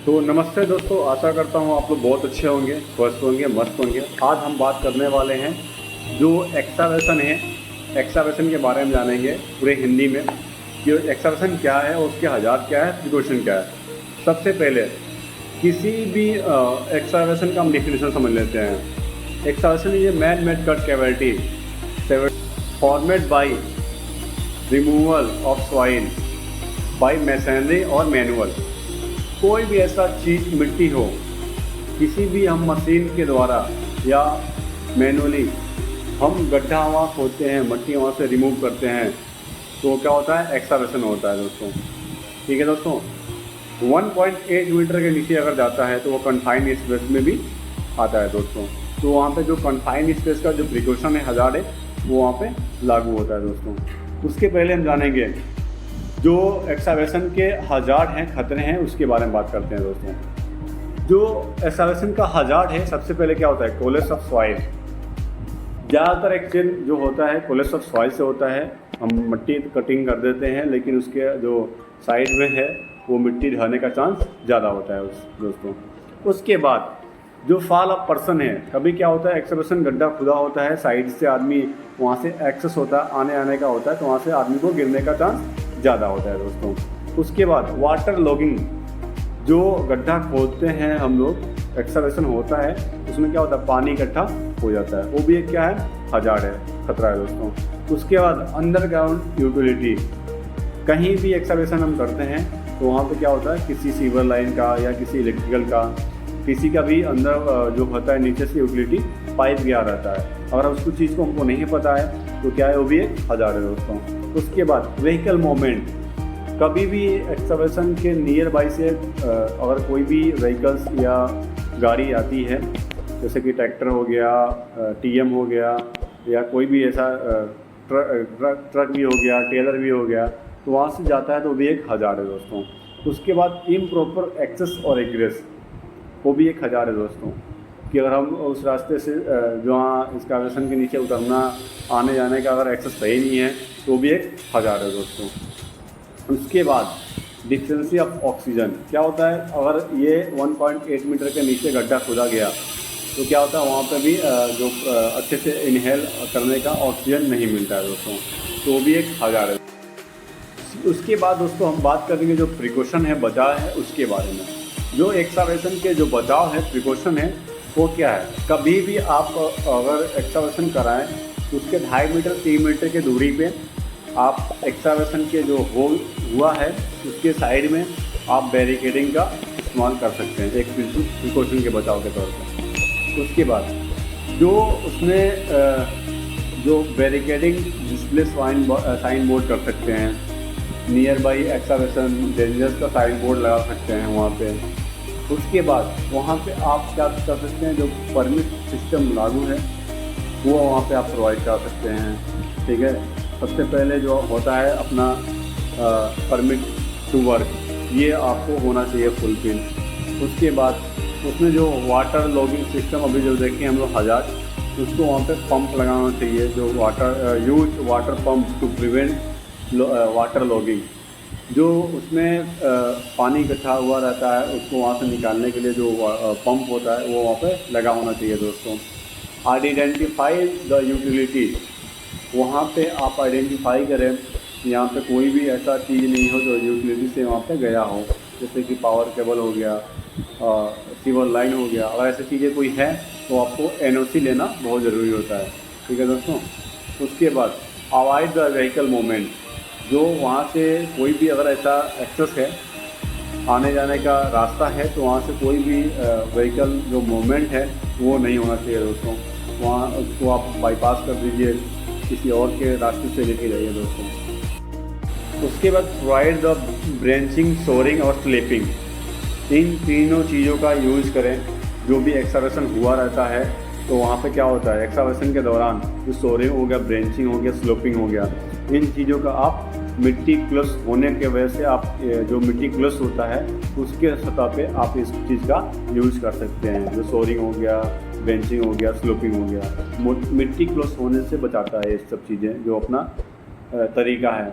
तो नमस्ते दोस्तों, आशा करता हूँ आप लोग बहुत अच्छे होंगे, स्वस्थ होंगे, मस्त होंगे। आज हम बात करने वाले हैं जो एक्सावेशन है, एक्सावेशन के बारे में जानेंगे पूरे हिंदी में कि एक्सावेशन क्या है और उसके हज़ार क्या है, प्रिकॉशन क्या है। सबसे पहले किसी भी एक्सावेशन का हम डेफिनेशन समझ लेते हैं। Excavation is a man made cut cavity formed by removal of soil by machinery और मैनुअल। कोई भी ऐसा चीज़ मिट्टी हो, किसी भी हम मशीन के द्वारा या मैनुअली हम गड्ढा वहाँ खोदते हैं, मट्टी वहाँ से रिमूव करते हैं, तो क्या होता है, एक्सावेशन होता है दोस्तों। ठीक है दोस्तों, 1.8 मीटर के नीचे अगर जाता है तो वो कन्फाइंड स्पेस में भी आता है दोस्तों। तो वहाँ पे जो कन्फाइंड स्पेस का जो प्रिकॉशन है, हज़ार है, वो वहाँ पे लागू होता है दोस्तों। उसके पहले हम जानेंगे जो एक्सावेशन के हज़ार हैं, खतरे हैं, उसके बारे में बात करते हैं दोस्तों। जो एक्सावेशन का हज़ार है, सबसे पहले क्या होता है, कोलेप्स ऑफ सॉइल। ज़्यादातर एक्सीडेंट जो होता है कोलेप्स ऑफ सॉइल से होता है। हम मिट्टी कटिंग कर देते हैं, लेकिन उसके जो साइड में है वो मिट्टी ढहने का चांस ज़्यादा होता है दोस्तों। उसके बाद जो फॉल ऑफ पर्सन है, कभी क्या होता है, एक्सावेशन गड्ढा खुदा होता है, साइड से आदमी वहाँ से एक्सेस होता है, आने का होता है, तो वहाँ से आदमी को गिरने का चांस ज़्यादा होता है दोस्तों। उसके बाद वाटर लॉगिंग, जो गड्ढा खोदते हैं हम लोग, एक्सावेशन होता है, उसमें क्या होता है, पानी इकट्ठा हो जाता है, वो भी एक क्या है, हज़ार है, खतरा है दोस्तों। उसके बाद अंडरग्राउंड यूटिलिटी, कहीं भी एक्सावेशन हम करते हैं तो वहाँ पे क्या होता है, किसी सीवर लाइन का या किसी इलेक्ट्रिकल का, किसी का भी अंदर जो होता है नीचे से यूटिलिटी पाइप गया रहता है। अगर उसको चीज़ को हमको नहीं पता है तो क्या है, वो भी एक हज़ार है दोस्तों। उसके बाद व्हीकल मूवमेंट, कभी भी एक्सावेशन के नियर बाई से अगर कोई भी व्हीकल्स या गाड़ी आती है, जैसे कि ट्रैक्टर हो गया, टीएम हो गया, या कोई भी ऐसा ट्रक भी हो गया, टेलर भी हो गया, तो वहाँ से जाता है तो भी एक हज़ार है दोस्तों। उसके बाद इम्प्रॉपर एक्सेस और एग्रेस, वो भी एक हज़ार है दोस्तों, कि अगर हम उस रास्ते से जहाँ एक्सावेशन के नीचे उतरना, आने जाने का अगर एक्सेस सही नहीं है तो भी एक हज़ार है दोस्तों। उसके बाद डिफिशिएंसी ऑफ ऑक्सीजन, क्या होता है, अगर ये 1.8 मीटर के नीचे गड्ढा खोदा गया तो क्या होता है, वहाँ पर भी जो अच्छे से इनहेल करने का ऑक्सीजन नहीं मिलता है दोस्तों, तो वो भी एक हज़ार है। उसके बाद दोस्तों हम बात करेंगे जो प्रिकॉशन है, बचाव है, उसके बारे में। जो एक्सावेशन के जो बचाव है, प्रिकॉशन है, वो क्या है, कभी भी आप अगर एक्सावेशन कराएं तो उसके 2.5 मीटर 3 मीटर के दूरी पे आप एक्सावेशन के जो होल हुआ है उसके साइड में आप बैरिकेडिंग का इस्तेमाल कर सकते हैं, एक प्रिकॉशन के बचाव के तौर पर। उसके बाद जो उसमें जो बैरिकेडिंग डिस्प्ले साइन बोर्ड कर सकते हैं, नियर बाई एक्सावेशन डेंजर्स का साइन बोर्ड लगा सकते हैं वहाँ पे। उसके बाद वहाँ पे आप क्या कर सकते हैं, जो परमिट सिस्टम लागू है वो वहाँ पे आप प्रोवाइड कर सकते हैं। ठीक है, सबसे पहले जो होता है अपना परमिट टू वर्क, ये आपको होना चाहिए फुलफिल। उसके बाद उसमें जो वाटर लॉगिंग सिस्टम अभी जो देखें हम लोग हज़ार, उसको वहाँ पे पंप लगाना चाहिए, जो use water pump to prevent water logging. जो उसमें पानी इकट्ठा हुआ रहता है उसको वहाँ से निकालने के लिए जो पंप होता है वो वहाँ पे लगा होना चाहिए दोस्तों। आइडेंटिफाई द यूटिलिटी, वहाँ पे आप आइडेंटिफाई करें, यहाँ पे कोई भी ऐसा चीज़ नहीं हो जो यूटिलिटी से वहाँ पे गया हो, जैसे कि पावर केबल हो गया, सीवर लाइन हो गया। अगर ऐसी चीज़ें कोई है तो आपको एनओसी लेना बहुत ज़रूरी होता है। ठीक है दोस्तों। उसके बाद अवॉइड द व्हीकल मूवमेंट, जो वहाँ से कोई भी अगर ऐसा एक्सेस है, आने जाने का रास्ता है, तो वहाँ से कोई भी व्हीकल जो मूवमेंट है वो नहीं होना चाहिए दोस्तों। वहाँ उसको आप बाईपास कर दीजिए, किसी और के रास्ते से लेके जाइए दोस्तों। उसके बाद प्रोवाइड द ब्रेंचिंग, सोरिंग और स्लिपिंग, इन तीनों चीज़ों का यूज़ करें। जो भी एक्सावेशन हुआ रहता है तो वहाँ पे क्या होता है, एक्सावेशन के दौरान जो सोरिंग हो गया, ब्रेंचिंग हो गया, स्लोपिंग हो गया, इन चीज़ों का आप मिट्टी क्लस होने के वजह से आप जो मिट्टी क्लस होता है उसके सतह पे आप इस चीज़ का यूज़ कर सकते हैं। जो सोरिंग हो गया, बेंचिंग हो गया, स्लोपिंग हो गया, मिट्टी क्लस होने से बचाता है ये सब चीज़ें, जो अपना तरीका है।